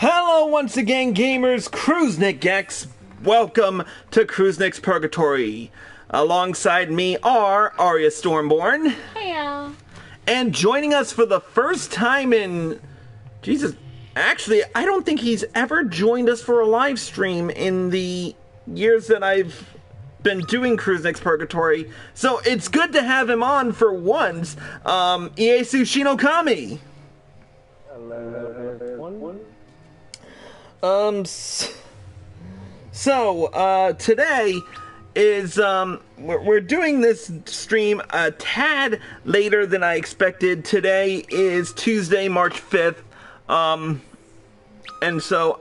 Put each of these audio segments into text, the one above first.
Hello once again, gamers. Crusnik X. Welcome to Crusnik's Purgatory. Alongside me are Arya Stormborn. Heyo. And joining us for the first time in... Jesus, actually, I don't think he's ever joined us for a live stream in the years that I've been doing Crusnik's Purgatory. So it's good to have him on for once. Iesu Shinokami. Hello, everyone. Today is, we're doing this stream a tad later than I expected. Today is Tuesday, March 5th, and so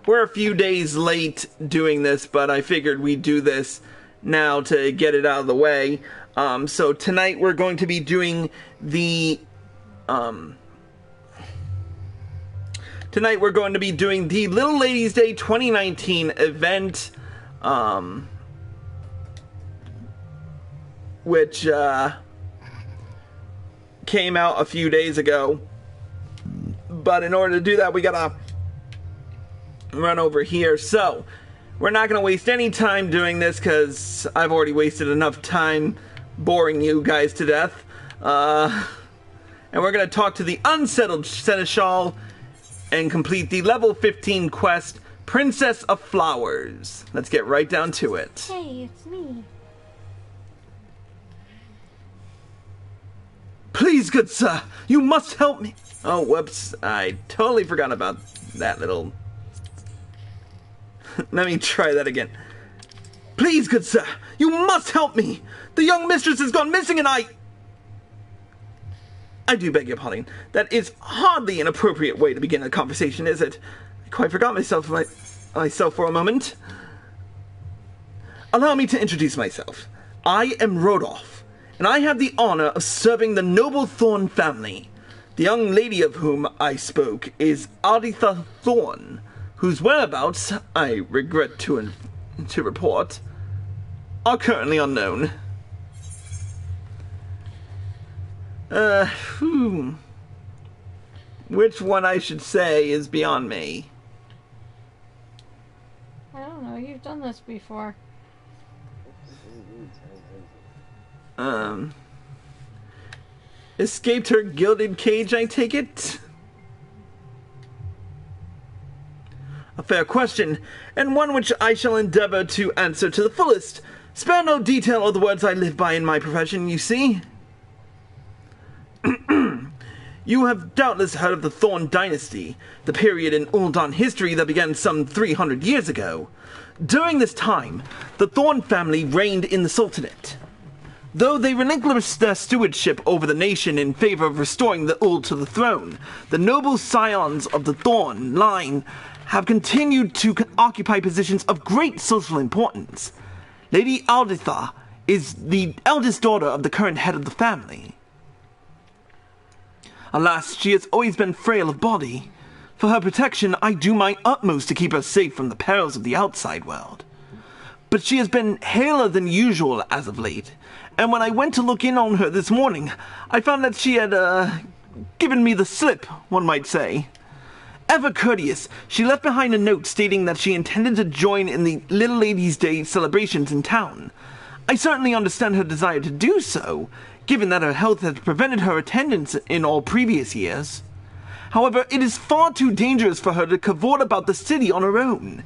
we're a few days late doing this, but I figured we'd do this now to get it out of the way. So tonight we're going to be doing the, Tonight we're going to be doing the Little Ladies Day 2019 event, which came out a few days ago. But in order to do that, we gotta run over here. So, we're not gonna waste any time doing this because I've already wasted enough time boring you guys to death. And we're gonna talk to the unsettled Seneschal and complete the level 15 quest, Princess of Flowers. Let's get right down to it. Hey, it's me. Please, good sir, you must help me. Oh, whoops, I totally forgot about that little... Let me try that again. Please, good sir, you must help me. The young mistress has gone missing and I do beg your pardon. That is hardly an appropriate way to begin a conversation, is it? I quite forgot myself for a moment. Allow me to introduce myself. I am Rodolph, and I have the honor of serving the noble Thorn family. The young lady of whom I spoke is Arya Thorn, whose whereabouts, I regret to report, are currently unknown. Which one I should say is beyond me? I don't know, you've done this before. Escaped her gilded cage, I take it? A fair question, and one which I shall endeavor to answer to the fullest. Spare no detail of the words I live by in my profession, you see. You have doubtless heard of the Thorn Dynasty, the period in Uldan history that began some 300 years ago. During this time, the Thorn family reigned in the Sultanate. Though they relinquished their stewardship over the nation in favor of restoring the Ul to the throne, the noble scions of the Thorn line have continued to occupy positions of great social importance. Lady Alditha is the eldest daughter of the current head of the family. Alas, she has always been frail of body. For her protection, I do my utmost to keep her safe from the perils of the outside world. But she has been paler than usual as of late, and when I went to look in on her this morning, I found that she had, given me the slip, one might say. Ever courteous, she left behind a note stating that she intended to join in the Little Ladies' Day celebrations in town. I certainly understand her desire to do so, given that her health had prevented her attendance in all previous years. However, it is far too dangerous for her to cavort about the city on her own.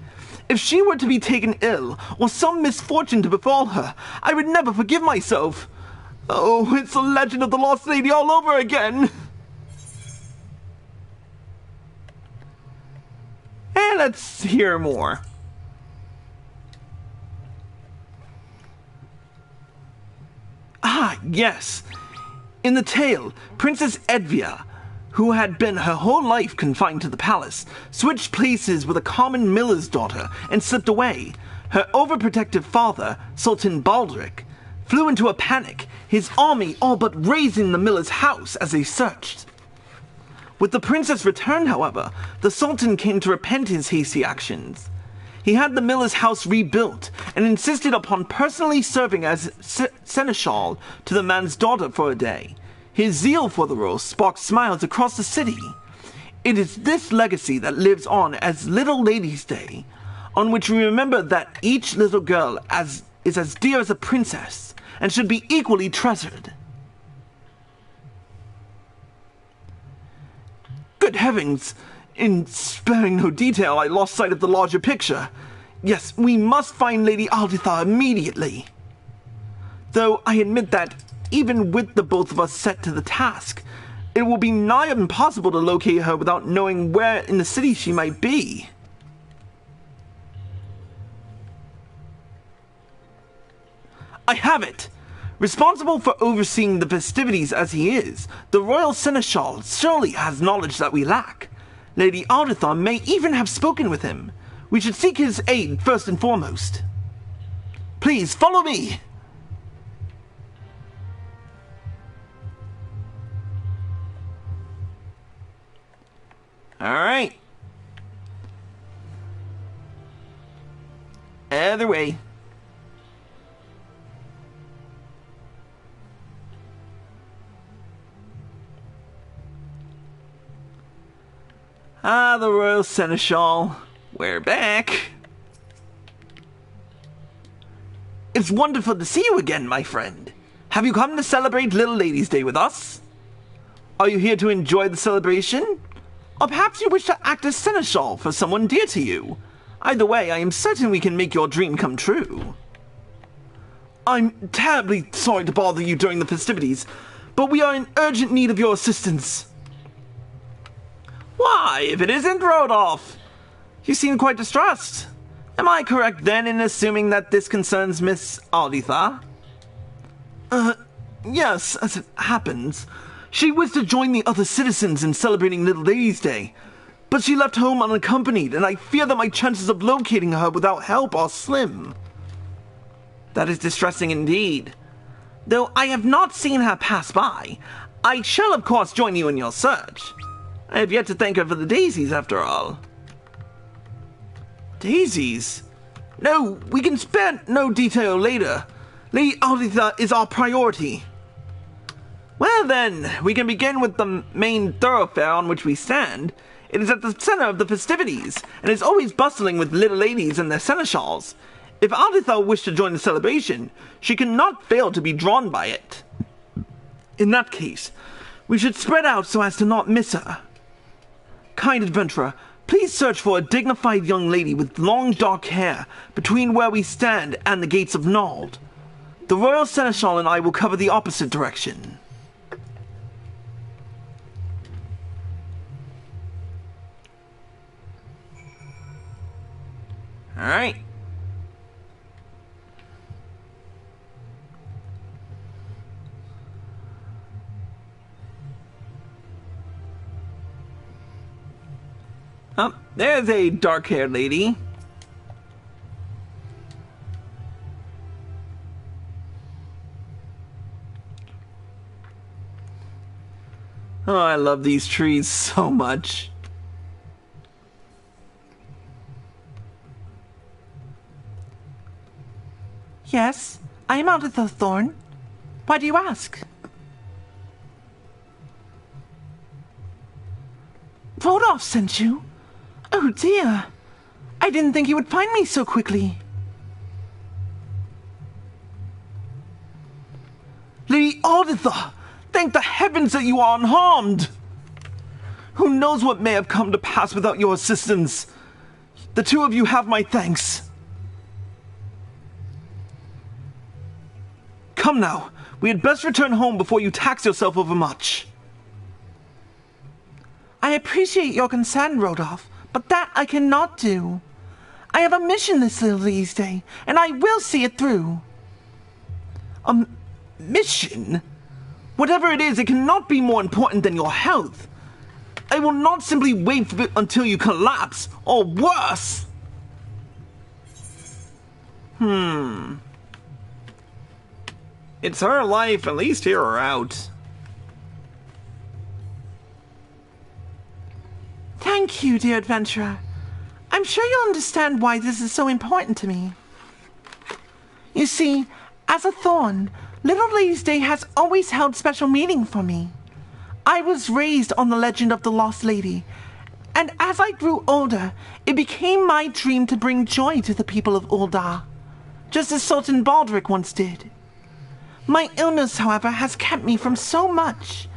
If she were to be taken ill, or some misfortune to befall her, I would never forgive myself. Oh, it's the legend of the lost lady all over again. And let's hear more. Ah, yes. In the tale, Princess Edvia, who had been her whole life confined to the palace, switched places with a common miller's daughter and slipped away. Her overprotective father, Sultan Baldric, flew into a panic, his army all but razing the miller's house as they searched. With the princess returned, however, the Sultan came to repent his hasty actions. He had the miller's house rebuilt and insisted upon personally serving as seneschal to the man's daughter for a day. His zeal for the role sparked smiles across the city. It is this legacy that lives on as Little Ladies' Day, on which we remember that each little girl is as dear as a princess, and should be equally treasured. Good heavens! In sparing no detail, I lost sight of the larger picture. Yes, we must find Lady Alditha immediately. Though I admit that, even with the both of us set to the task, it will be nigh impossible to locate her without knowing where in the city she might be. I have it! Responsible for overseeing the festivities as he is, the Royal Seneschal surely has knowledge that we lack. Lady Alditha may even have spoken with him. We should seek his aid first and foremost. Please, follow me! Alright. Either way. Ah, the Royal Seneschal. We're back. It's wonderful to see you again, my friend. Have you come to celebrate Little Ladies' Day with us? Are you here to enjoy the celebration? Or perhaps you wish to act as Seneschal for someone dear to you? Either way, I am certain we can make your dream come true. I'm terribly sorry to bother you during the festivities, but we are in urgent need of your assistance. Why, if it isn't Rodolph! You seem quite distressed. Am I correct then in assuming that this concerns Miss Alditha? Yes, as it happens. She wished to join the other citizens in celebrating Little Ladies' Day, but she left home unaccompanied, and I fear that my chances of locating her without help are slim. That is distressing indeed. Though I have not seen her pass by, I shall of course join you in your search. I have yet to thank her for the daisies, after all. Daisies? No, we can spare no detail later. Lady Alditha is our priority. Well then, we can begin with the main thoroughfare on which we stand. It is at the center of the festivities, and is always bustling with little ladies and their seneschals. If Alditha wished to join the celebration, she cannot fail to be drawn by it. In that case, we should spread out so as to not miss her. Kind adventurer, please search for a dignified young lady with long dark hair between where we stand and the gates of Nald. The Royal Seneschal and I will cover the opposite direction. Alright. Oh, there's a dark-haired lady. Oh, I love these trees so much. Yes, I am Alditha Thorn. Why do you ask? Rodolph sent you? Oh dear. I didn't think you would find me so quickly. Lady Alditha! Thank the heavens that you are unharmed! Who knows what may have come to pass without your assistance? The two of you have my thanks. Come now, we had best return home before you tax yourself overmuch. I appreciate your concern, Rodolph, but that I cannot do. I have a mission this Little Ladies' Day, and I will see it through. A mission? Whatever it is, it cannot be more important than your health. I will not simply wait for it until you collapse, or worse. It's her life, at least hear her out. Thank you, dear adventurer. I'm sure you'll understand why this is so important to me. You see, as a Thorn, Little Ladies' Day has always held special meaning for me. I was raised on the legend of the Lost Lady, And as I grew older, it became my dream to bring joy to the people of Ul'dah, just as Sultan Baldric once did. My illness, however, has kept me from so much.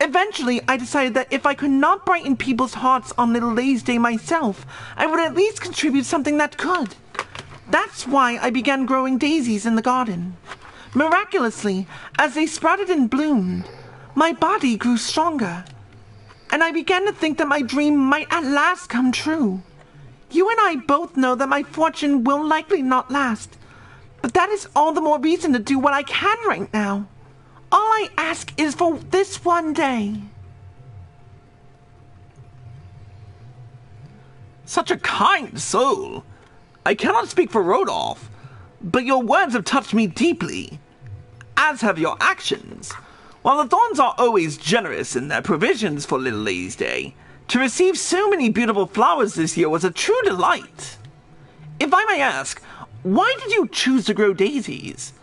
Eventually, I decided that if I could not brighten people's hearts on Little Lay's Day myself, I would at least contribute something that could. That's why I began growing daisies in the garden. Miraculously, as they sprouted and bloomed, my body grew stronger, and I began to think that my dream might at last come true. You and I both know that my fortune will likely not last, but that is all the more reason to do what I can right now. All I ask is for this one day. Such a kind soul. I cannot speak for Rodolph, but your words have touched me deeply, as have your actions. While the Thorns are always generous in their provisions for Little Lay's Day, to receive so many beautiful flowers this year was a true delight. If I may ask, why did you choose to grow daisies?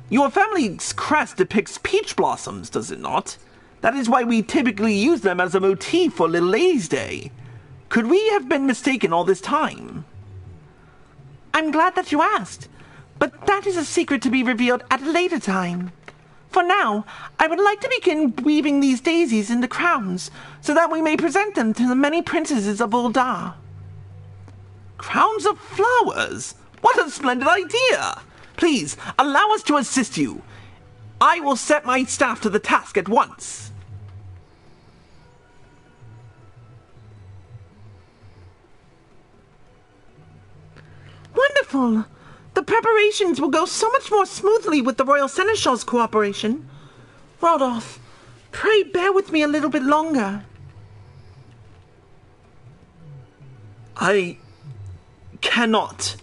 Your family's crest depicts peach blossoms, does it not? That is why we typically use them as a motif for Little Lay's Day. Could we have been mistaken all this time? I'm glad that you asked, but that is a secret to be revealed at a later time. For now, I would like to begin weaving these daisies into crowns, so that we may present them to the many princesses of Ul'dah. Crowns of flowers? What a splendid idea! Please, allow us to assist you. I will set my staff to the task at once. Wonderful! The preparations will go so much more smoothly with the Royal Seneschal's cooperation. Rodolph, pray bear with me a little bit longer. I cannot.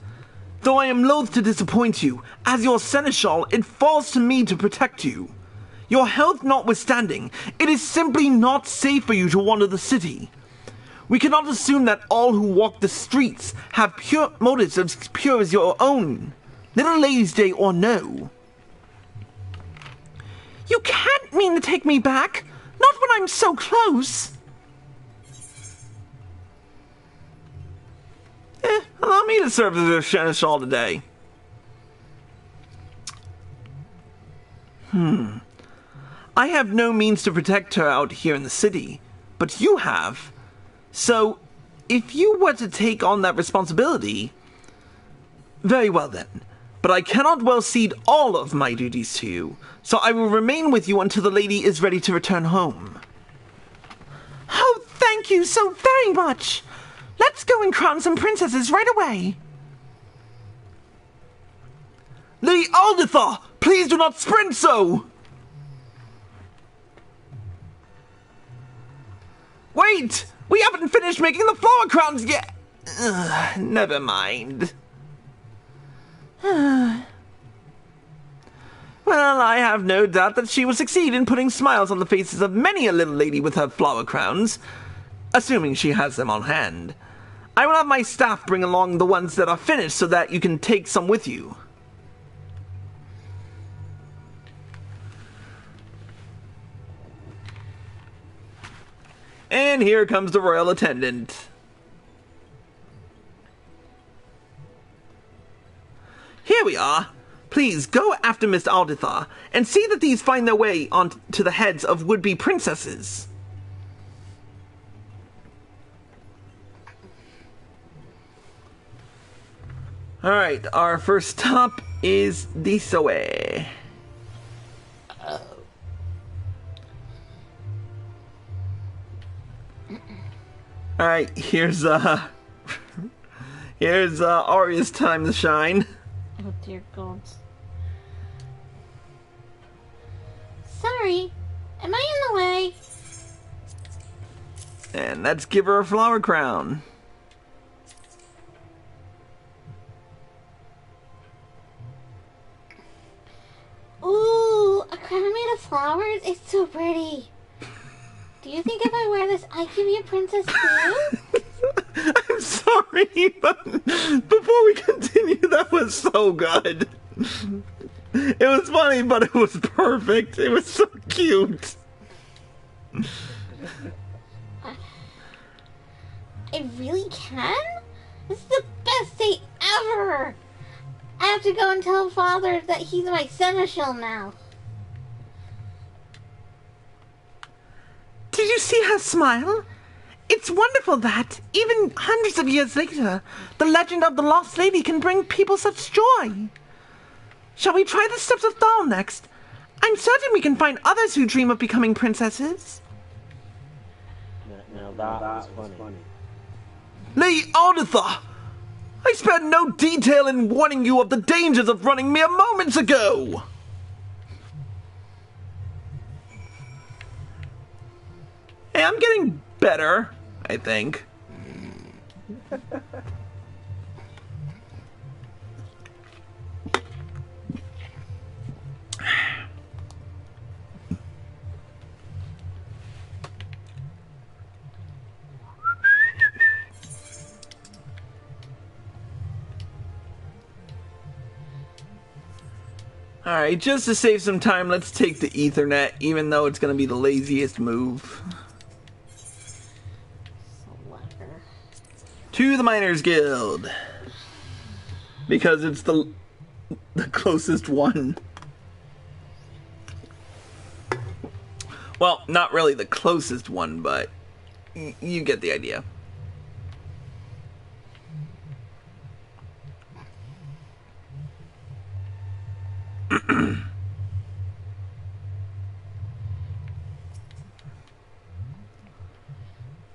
Though I am loath to disappoint you, as your Seneschal, it falls to me to protect you. Your health notwithstanding, it is simply not safe for you to wander the city. We cannot assume that all who walk the streets have pure motives as pure as your own, Little Lay's Day or no. You can't mean to take me back, not when I'm so close. Allow me to serve as your Seneschal today. I have no means to protect her out here in the city, but you have. So, if you were to take on that responsibility, very well then. But I cannot well cede all of my duties to you, so I will remain with you until the lady is ready to return home. Oh, thank you so very much! Let's go and crown some princesses right away! Lady Aldithar, please do not sprint so! Wait! We haven't finished making the flower crowns yet! Never mind. Well, I have no doubt that she will succeed in putting smiles on the faces of many a little lady with her flower crowns, assuming she has them on hand. I will have my staff bring along the ones that are finished so that you can take some with you. And here comes the royal attendant. Here we are. Please go after Miss Aldithar and see that these find their way onto the heads of would-be princesses. Alright, our first stop is this way. Alright, here's Arya's time to shine. Oh dear God. Sorry, am I in the way? And let's give her a flower crown. Ooh, a crown made of flowers? It's so pretty. Do you think if I wear this, I can be a princess too? I'm sorry, but before we continue, that was so good. It was funny, but it was perfect. It was so cute. I really can? This is the best day ever! I have to go and tell Father that he's my seneschal now. Did you see her smile? It's wonderful that, even hundreds of years later, the legend of the Lost Lady can bring people such joy. Shall we try the Steps of Thal next? I'm certain we can find others who dream of becoming princesses. Now that's funny. Lady Arthur! I spared no detail in warning you of the dangers of running mere moments ago! Hey, I'm getting better, I think. Alright, just to save some time, let's take the Ethernet, even though it's going to be the laziest move. To the Miners Guild. Because it's the closest one. Well, not really the closest one, but you get the idea.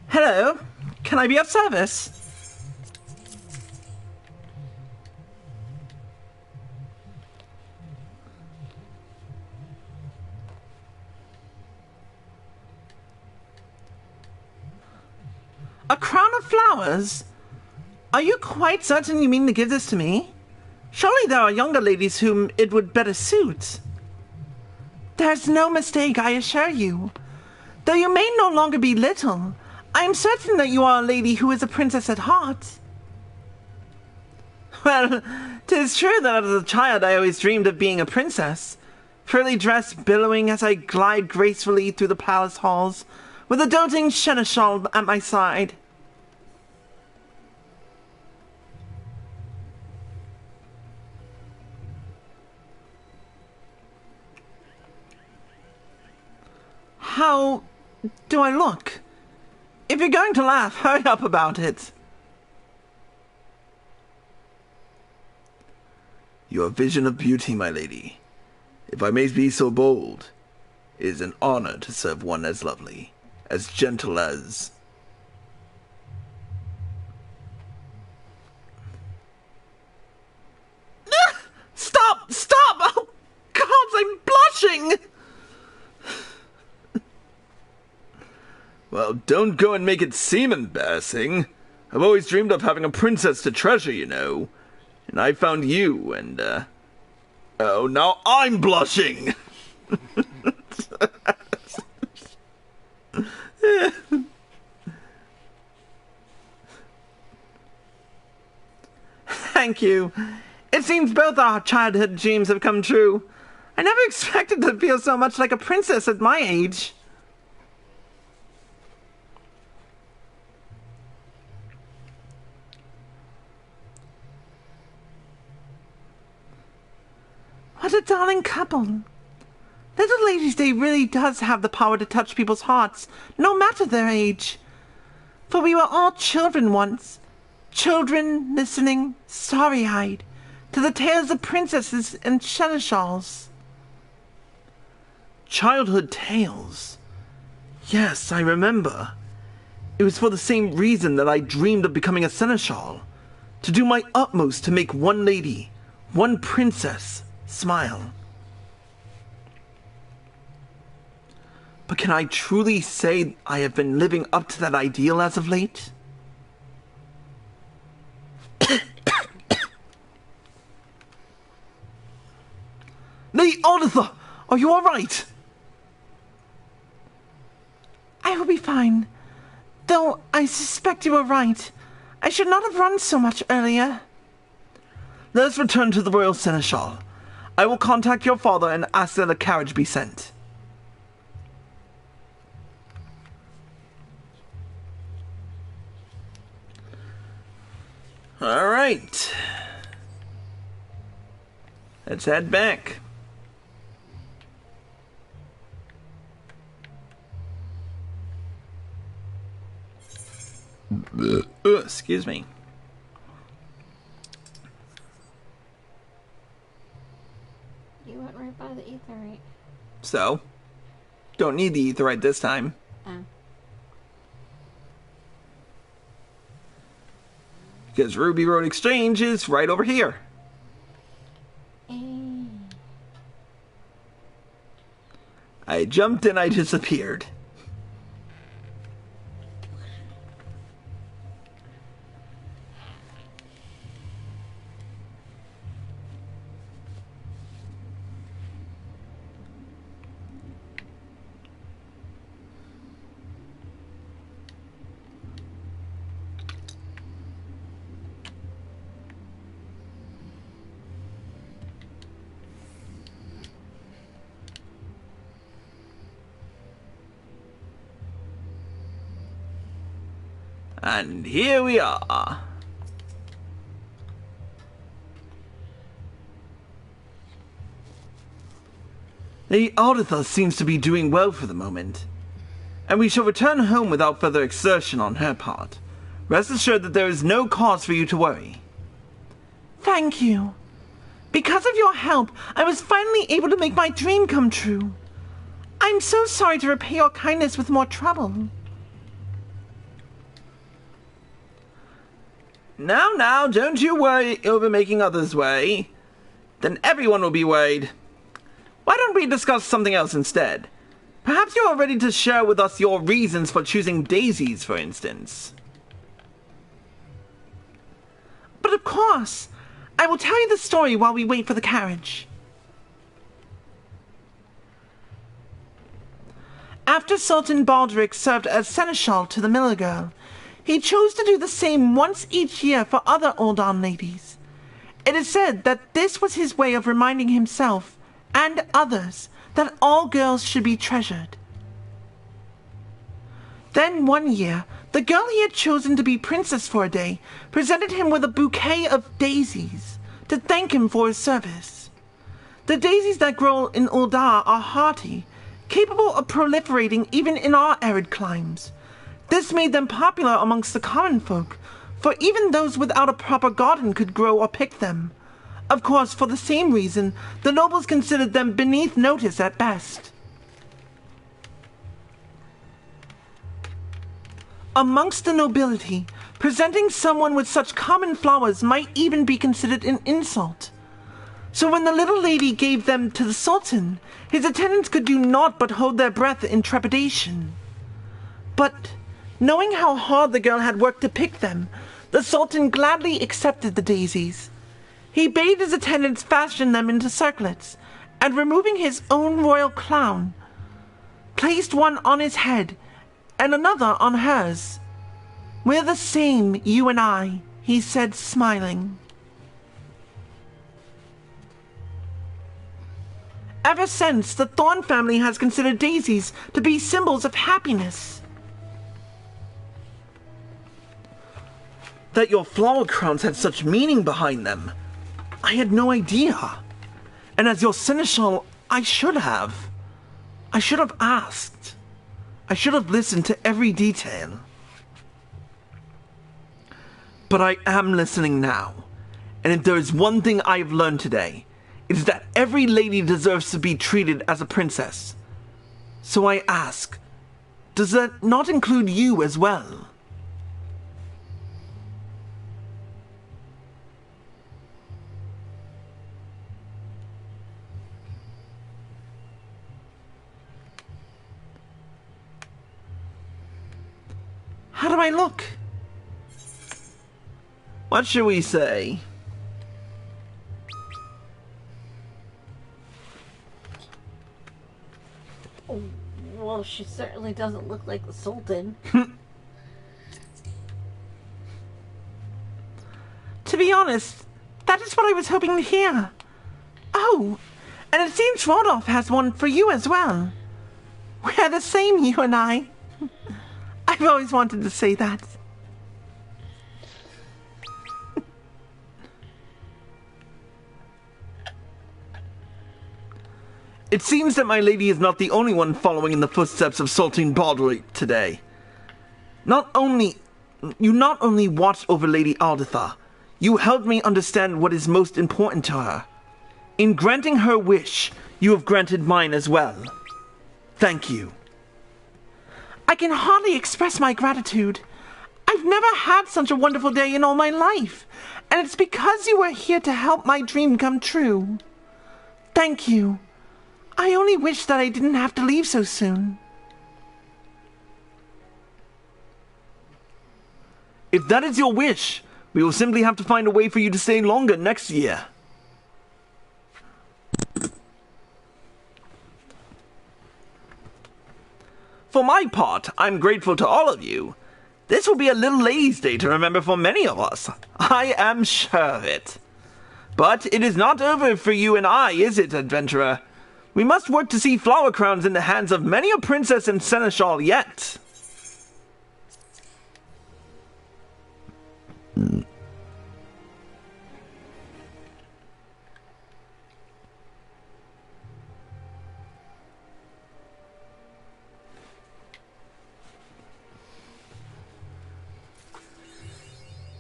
Hello, can I be of service? A crown of flowers? Are you quite certain you mean to give this to me? Surely there are younger ladies whom it would better suit. There's no mistake, I assure you. Though you may no longer be little, I am certain that you are a lady who is a princess at heart. Well, 'tis true that as a child I always dreamed of being a princess, prettily dressed, billowing as I glide gracefully through the palace halls, with a doting seneschal at my side. How do I look? If you're going to laugh, hurry up about it. Your vision of beauty, my lady. If I may be so bold, it is an honor to serve one as lovely, as gentle as... Stop! Stop! Oh, God, I'm blushing! Well, don't go and make it seem embarrassing. I've always dreamed of having a princess to treasure, you know. And I found you, and, oh, now I'm blushing! Thank you. It seems both our childhood dreams have come true. I never expected to feel so much like a princess at my age. What a darling couple. Little Lady's Day really does have the power to touch people's hearts, no matter their age. For we were all children once. Children listening, starry-eyed, to the tales of princesses and seneschals. Childhood tales. Yes, I remember. It was for the same reason that I dreamed of becoming a seneschal. To do my utmost to make one lady, one princess, smile. But can I truly say I have been living up to that ideal as of late? Lady Arthur, are you all right? I will be fine. Though I suspect you were right. I should not have run so much earlier. Let us return to the Royal Seneschal. I will contact your father and ask that a carriage be sent. Alright. Let's head back. Excuse me. You went right by the etherite. So? Don't need the etherite this time. Oh. Because Ruby Road Exchange is right over here. I jumped and I disappeared. And here we are. The Arditha seems to be doing well for the moment, and we shall return home without further exertion on her part. Rest assured that there is no cause for you to worry. Thank you. Because of your help, I was finally able to make my dream come true. I'm so sorry to repay your kindness with more trouble. Now, don't you worry over making others worry. Then everyone will be worried. Why don't we discuss something else instead? Perhaps you are ready to share with us your reasons for choosing daisies, for instance. But of course, I will tell you the story while we wait for the carriage. After Sultan Baldric served as seneschal to the Miller girl, he chose to do the same once each year for other Uldan ladies. It is said that this was his way of reminding himself and others that all girls should be treasured. Then one year, the girl he had chosen to be princess for a day presented him with a bouquet of daisies to thank him for his service. The daisies that grow in Uldar are hardy, capable of proliferating even in our arid climes. This made them popular amongst the common folk, for even those without a proper garden could grow or pick them. Of course, for the same reason, the nobles considered them beneath notice at best. Amongst the nobility, presenting someone with such common flowers might even be considered an insult. So when the little lady gave them to the Sultan, his attendants could do naught but hold their breath in trepidation. But knowing how hard the girl had worked to pick them, the Sultan gladly accepted the daisies. He bade his attendants fashion them into circlets, and removing his own royal crown, placed one on his head and another on hers. "We're the same, you and I," he said, smiling. Ever since, the Thorn family has considered daisies to be symbols of happiness. That your flower crowns had such meaning behind them, I had no idea. And as your seneschal, I should have asked. I should have listened to every detail. But I am listening now. And if there is one thing I have learned today, it is that every lady deserves to be treated as a princess. So I ask, does that not include you as well? How do I look? What should we say? Oh, well, she certainly doesn't look like the Sultan. To be honest, that is what I was hoping to hear. Oh, and it seems Rodolph has one for you as well. We're the same, you and I. I've always wanted to say that. It seems that my lady is not the only one following in the footsteps of Sultan Baldric today. You not only watched over Lady Alditha, you helped me understand what is most important to her. In granting her wish, you have granted mine as well. Thank you. I can hardly express my gratitude. I've never had such a wonderful day in all my life, and it's because you were here to help my dream come true. Thank you. I only wish that I didn't have to leave so soon. If that is your wish, we will simply have to find a way for you to stay longer next year. For my part, I'm grateful to all of you. This will be a little ladies' day to remember for many of us. I am sure of it. But it is not over for you and I, is it, adventurer? We must work to see flower crowns in the hands of many a princess and seneschal yet.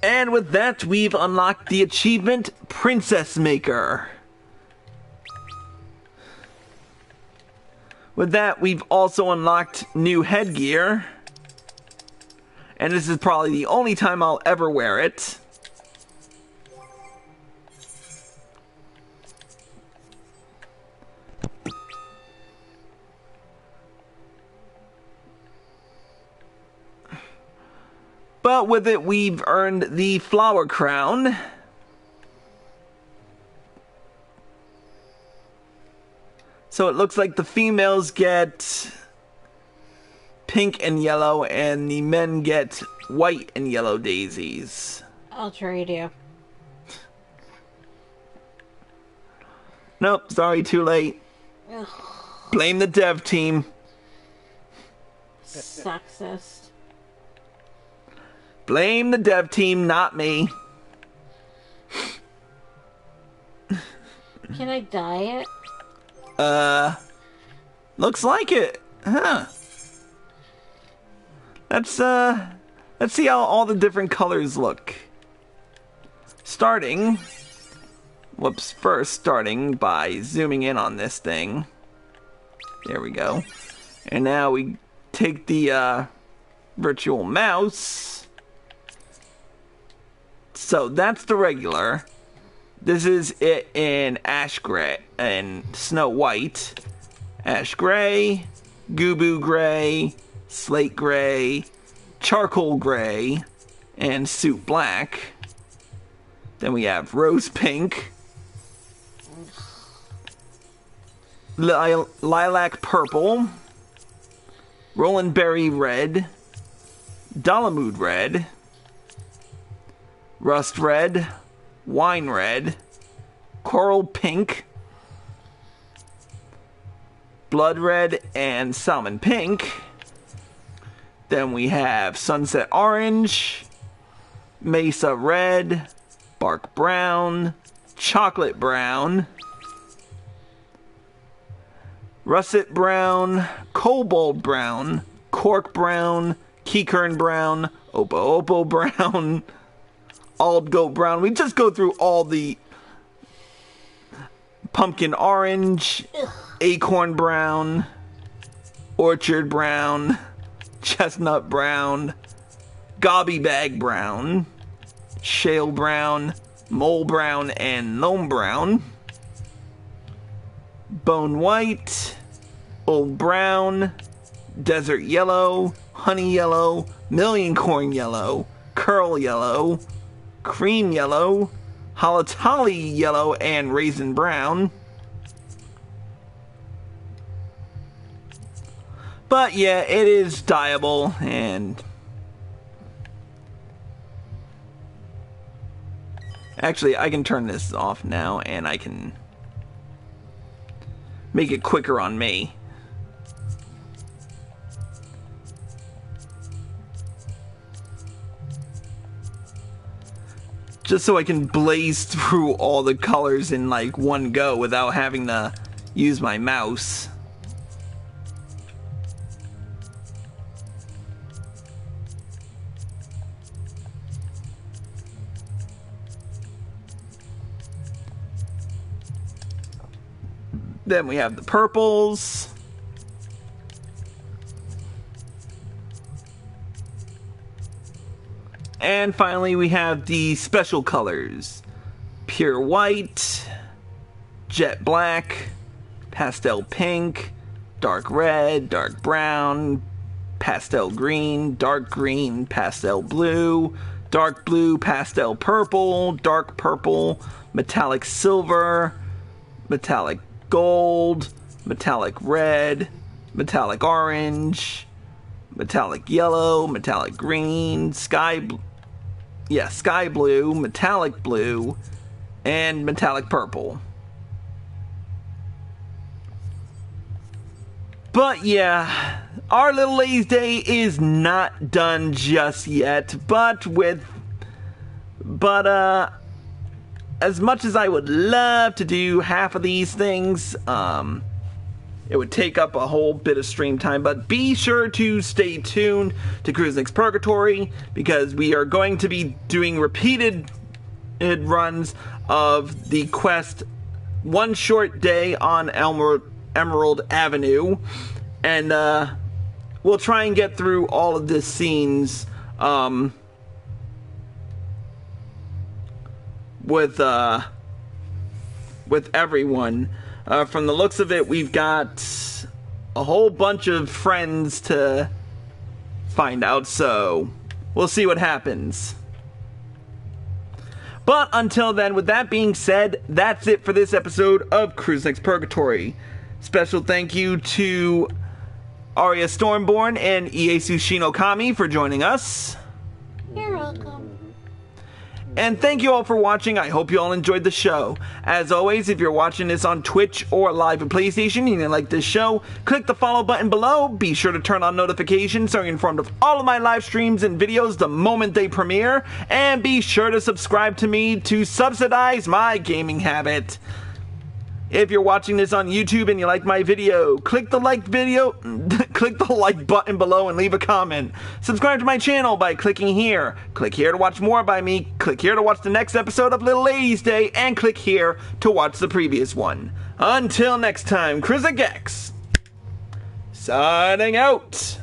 And with that, we've unlocked the achievement Princess Maker. With that, we've also unlocked new headgear. And this is probably the only time I'll ever wear it. But with it, we've earned the flower crown. So it looks like the females get pink and yellow, and the men get white and yellow daisies. I'll trade you. Nope, sorry, too late. Ugh. Blame the dev team. Sexist. Blame the dev team, not me. Can I dye it? Looks like it. Huh. Let's see how all the different colors look. Starting by zooming in on this thing. There we go. And now we take the virtual mouse. So that's the regular. This is it in ash gray and snow white. Ash gray, goo gray, slate gray, charcoal gray, and suit black. Then we have rose pink, lilac purple, Roland berry red, Dalamud red, rust red, wine red, coral pink, blood red, and salmon pink. Then we have sunset orange, mesa red, bark brown, chocolate brown, russet brown, cobalt brown, cork brown, keycurn brown, opo brown, Ald goat brown. We just go through all the pumpkin orange, acorn brown, orchard brown, chestnut brown, gobby bag brown, shale brown, mole brown, and loam brown, bone white, old brown, desert yellow, honey yellow, million corn yellow, curl yellow, cream yellow, halotali yellow, and raisin brown. But yeah, it is dyeable, and actually I can turn this off now and I can make it quicker on me. Just so I can blaze through all the colors in like one go without having to use my mouse. Then we have the purples. And finally we have the special colors. Pure white, jet black, pastel pink, dark red, dark brown, pastel green, pastel blue, dark blue, pastel purple, dark purple, metallic silver, metallic gold, metallic red, metallic orange, metallic yellow, metallic green, sky blue, metallic blue, and metallic purple. But yeah, our little ladies' day is not done just yet, but as much as I would love to do half of these things, it would take up a whole bit of stream time, but be sure to stay tuned to Crusnik's Purgatory, because we are going to be doing repeated runs of the quest One Short Day on Emerald Avenue, and we'll try and get through all of the scenes with everyone. From the looks of it, we've got a whole bunch of friends to find out, so we'll see what happens. But until then, with that being said, that's it for this episode of Crusnik's Purgatory. Special thank you to Arya Stormborn and Iesu Shinokami for joining us. You're welcome. And thank you all for watching. I hope you all enjoyed the show. As always, if you're watching this on Twitch or live at PlayStation and you like this show, click the follow button below. Be sure to turn on notifications so you're informed of all of my live streams and videos the moment they premiere. And be sure to subscribe to me to subsidize my gaming habit. If you're watching this on YouTube and you like my video, click the like button below and leave a comment. Subscribe to my channel by clicking here. Click here to watch more by me. Click here to watch the next episode of Little Ladies Day, and click here to watch the previous one. Until next time, Crusnik X, signing out.